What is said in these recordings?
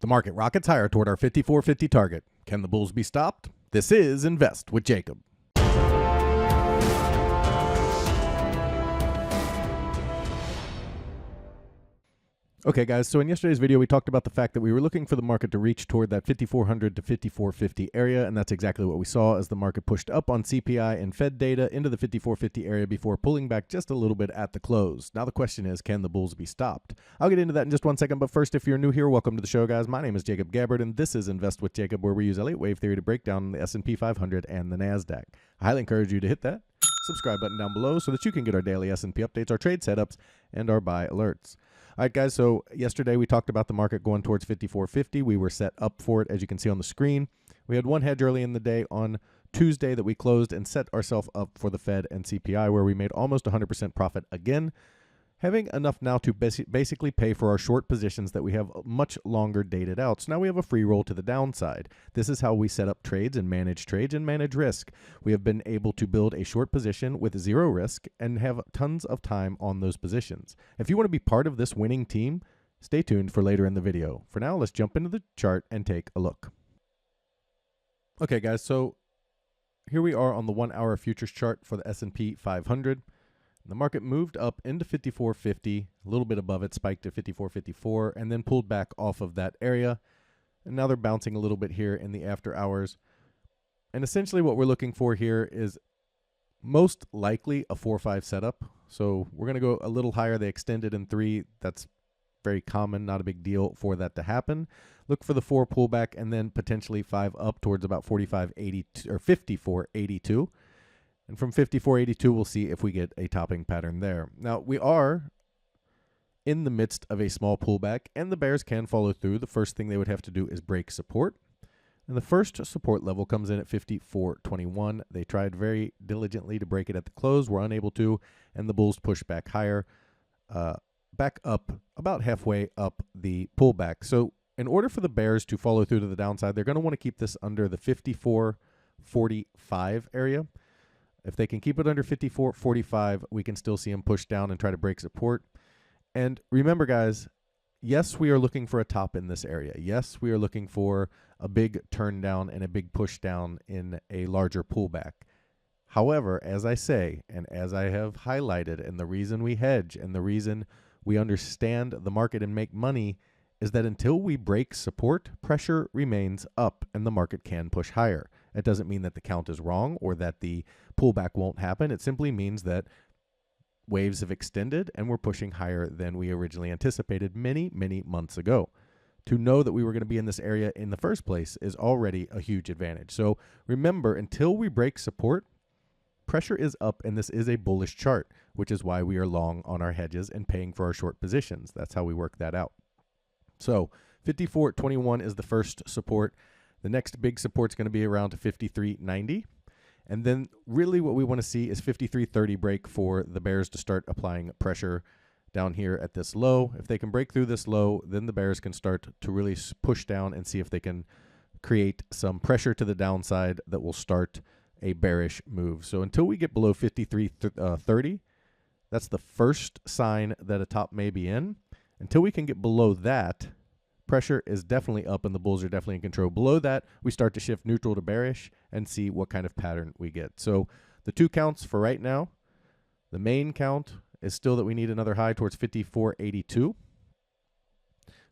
The market rockets higher toward our 5450 target. Can the bulls be stopped? This is Invest with Jacob. Okay, guys, so in yesterday's video, we talked about the fact that we were looking for the market to reach toward that 5400 to 5450 area, and that's exactly what we saw as the market pushed up on CPI and Fed data into the 5450 area before pulling back just a little bit at the close. Now the question is, can the bulls be stopped? I'll get into that in just 1 second, but first, if you're new here, welcome to the show, guys. My name is Jacob Gabbard, and this is Invest with Jacob, where we use Elliott Wave Theory to break down the SP500 and the NASDAQ. I highly encourage you to hit that subscribe button down below so that you can get our daily S&P updates, our trade setups, and our buy alerts. All right, guys, so yesterday we talked about the market going towards 5450. We were set up for it, as you can see on the screen. We had one hedge early in the day on Tuesday that we closed and set ourselves up for the Fed and CPI, where we made almost 100% profit again, having enough now to basically pay for our short positions that we have much longer dated out. So now we have a free roll to the downside. This is how we set up trades and manage risk. We have been able to build a short position with zero risk and have tons of time on those positions. If you want to be part of this winning team, stay tuned for later in the video. For now, let's jump into the chart and take a look. Okay, guys, so here we are on the 1 hour futures chart for the S&P 500. The market moved up into 5450, a little bit above it, spiked to 5454, and then pulled back off of that area. And now they're bouncing a little bit here in the after hours. And essentially what we're looking for here is most likely a 4-5 setup. So we're going to go a little higher. They extended in 3. That's very common, not a big deal for that to happen. Look for the 4 pullback and then potentially 5 up towards about 45.82 or 54.82. And from 54.82, we'll see if we get a topping pattern there. Now, we are in the midst of a small pullback, and the bears can follow through. The first thing they would have to do is break support. And the first support level comes in at 54.21. They tried very diligently to break it at the close, were unable to, and the bulls pushed back higher, back up about halfway up the pullback. So in order for the bears to follow through to the downside, they're going to want to keep this under the 54.45 area. If they can keep it under 54.45, we can still see them push down and try to break support. And remember, guys, yes, we are looking for a top in this area. Yes, we are looking for a big turn down and a big push down in a larger pullback. However, as I say, and as I have highlighted, and the reason we hedge and the reason we understand the market and make money is that until we break support, pressure remains up and the market can push higher. It doesn't mean that the count is wrong or that the pullback won't happen. It simply means that waves have extended and we're pushing higher than we originally anticipated many, many months ago. To know that we were going to be in this area in the first place is already a huge advantage. So remember, until we break support, pressure is up, and this is a bullish chart, which is why we are long on our hedges and paying for our short positions. That's how we work that out. So 54.21 is the first support. The next big support is going to be around to 53.90. And then really what we want to see is 53.30 break for the bears to start applying pressure down here at this low. If they can break through this low, then the bears can start to really push down and see if they can create some pressure to the downside that will start a bearish move. So until we get below 53.30, that's the first sign that a top may be in. Until we can get below that, pressure is definitely up and the bulls are definitely in control. Below that, we start to shift neutral to bearish and see what kind of pattern we get. So the 2 counts for right now, the main count is still that we need another high towards 54.82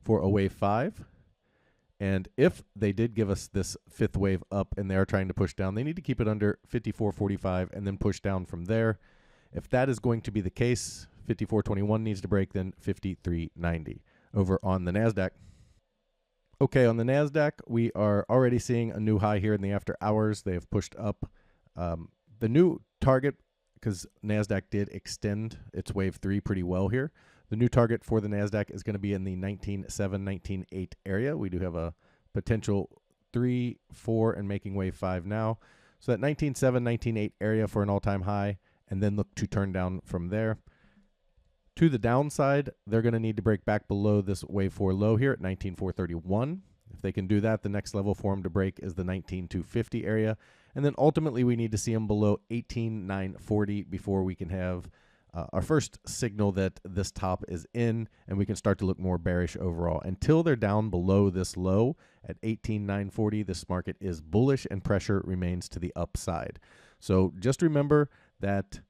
for a wave 5. And if they did give us this 5th wave up and they are trying to push down, they need to keep it under 54.45 and then push down from there. If that is going to be the case, 54.21 needs to break, then 53.90. Over on the NASDAQ. Okay, on the NASDAQ, we are already seeing a new high here in the after hours. They have pushed up. The new target, because NASDAQ did extend its wave 3 pretty well here. The new target for the NASDAQ is going to be in the 19.7, 19.8 area. We do have a potential 3, 4, and making wave 5 now. So that 19.7, 19.8 area for an all-time high, and then look to turn down from there. To the downside, they're going to need to break back below this wave 4 low here at 19.431. If they can do that, the next level for them to break is the 19.250 area. And then ultimately, we need to see them below 18.940 before we can have our first signal that this top is in, and we can start to look more bearish overall. Until they're down below this low at 18,940, this market is bullish and pressure remains to the upside. So just remember that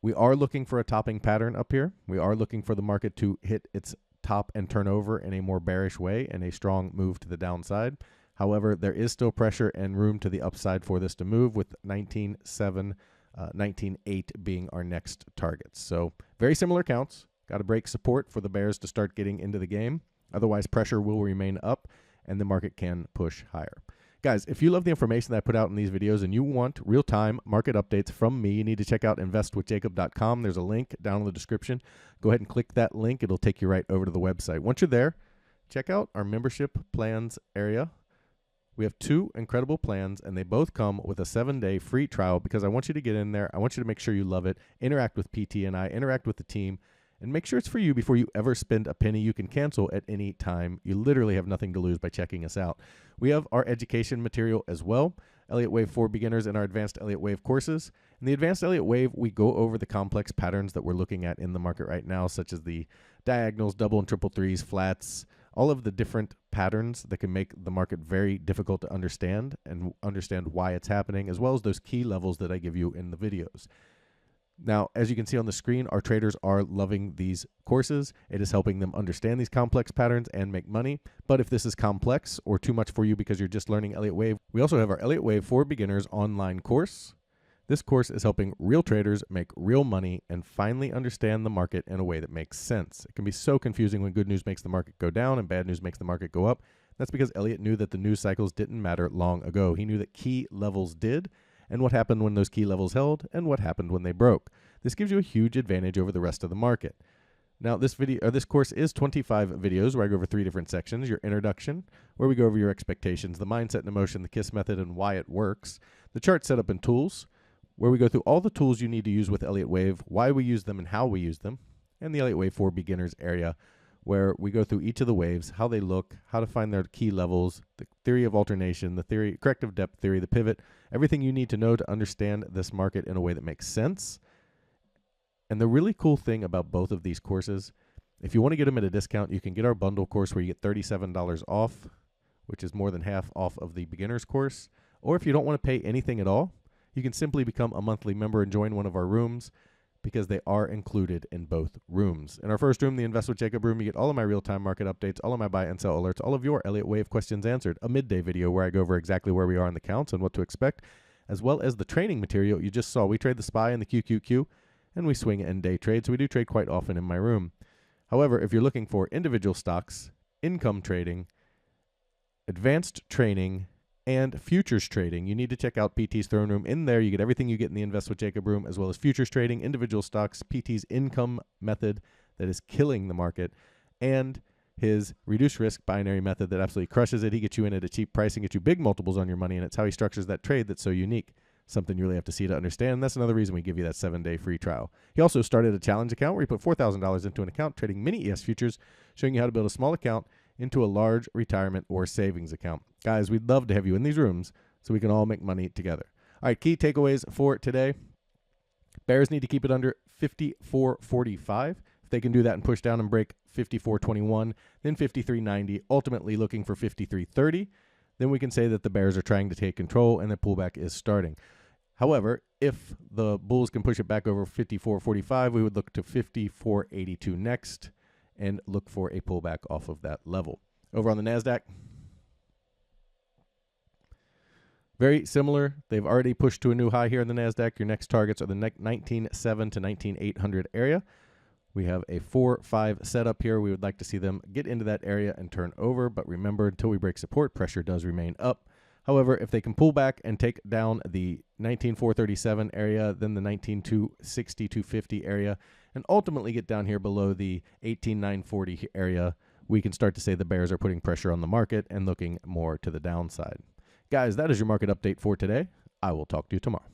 we are looking for a topping pattern up here. We are looking for the market to hit its top and turn over in a more bearish way and a strong move to the downside. However, there is still pressure and room to the upside for this to move, with 19.7, 19.8 being our next targets. So very similar counts. Got to break support for the bears to start getting into the game. Otherwise, pressure will remain up and the market can push higher. Guys, if you love the information that I put out in these videos and you want real-time market updates from me, you need to check out investwithjacob.com. There's a link down in the description. Go ahead and click that link. It'll take you right over to the website. Once you're there, check out our membership plans area. We have 2 incredible plans, and they both come with a 7-day free trial because I want you to get in there. I want you to make sure you love it, interact with PT and I, interact with the team, and make sure it's for you before you ever spend a penny. You can cancel at any time. You literally have nothing to lose by checking us out. We have our education material as well, Elliott Wave for beginners and our advanced Elliott Wave courses. In the advanced Elliott Wave, we go over the complex patterns that we're looking at in the market right now, such as the diagonals, double and triple threes, flats, all of the different patterns that can make the market very difficult to understand and understand why it's happening, as well as those key levels that I give you in the videos. Now, as you can see on the screen, our traders are loving these courses. It is helping them understand these complex patterns and make money. But if this is complex or too much for you because you're just learning Elliott Wave, we also have our Elliott Wave for Beginners online course. This course is helping real traders make real money and finally understand the market in a way that makes sense. It can be so confusing when good news makes the market go down and bad news makes the market go up. That's because Elliott knew that the news cycles didn't matter long ago. He knew that key levels did, and what happened when those key levels held, and what happened when they broke. This gives you a huge advantage over the rest of the market. Now, this course is 25 videos where I go over 3 different sections. Your introduction, where we go over your expectations, the mindset and emotion, the KISS method, and why it works. The chart setup and tools, where we go through all the tools you need to use with Elliott Wave, why we use them and how we use them. And the Elliott Wave for Beginners area, where we go through each of the waves, how they look, how to find their key levels, the theory of alternation, the theory, corrective depth theory, the pivot, everything you need to know to understand this market in a way that makes sense. And the really cool thing about both of these courses, if you want to get them at a discount, you can get our bundle course where you get $37 off, which is more than half off of the beginner's course. Or if you don't want to pay anything at all, you can simply become a monthly member and join one of our rooms, because they are included in both rooms. In our first room, the Invest with Jacob room, you get all of my real-time market updates, all of my buy and sell alerts, all of your Elliott Wave questions answered, a midday video where I go over exactly where we are in the counts and what to expect, as well as the training material you just saw. We trade the SPY and the QQQ, and we swing and day trade, so we do trade quite often in my room. However, if you're looking for individual stocks, income trading, advanced training, and futures trading, you need to check out PT's throne room. In there, you get everything you get in the Invest with Jacob room, as well as futures trading, individual stocks, PT's income method that is killing the market, and his reduced risk binary method that absolutely crushes it. He gets you in at a cheap price and gets you big multiples on your money, and it's how he structures that trade that's so unique. Something you really have to see to understand. And that's another reason we give you that 7-day free trial. He also started a challenge account where he put $4,000 into an account trading mini ES futures, showing you how to build a small account into a large retirement or savings account. Guys, we'd love to have you in these rooms so we can all make money together. All right, key takeaways for today. Bears need to keep it under 54.45. If they can do that and push down and break 54.21, then 53.90, ultimately looking for 53.30, then we can say that the bears are trying to take control and the pullback is starting. However, if the bulls can push it back over 54.45, we would look to 54.82 next and look for a pullback off of that level. Over on the NASDAQ, very similar. They've already pushed to a new high here in the NASDAQ. Your next targets are the 19.7 to 19.800 area. We have a 4-5 setup here. We would like to see them get into that area and turn over. But remember, until we break support, pressure does remain up. However, if they can pull back and take down the 19.437 area, then the 19.260, 250 area, and ultimately get down here below the 18.940 area, we can start to say the bears are putting pressure on the market and looking more to the downside. Guys, that is your market update for today. I will talk to you tomorrow.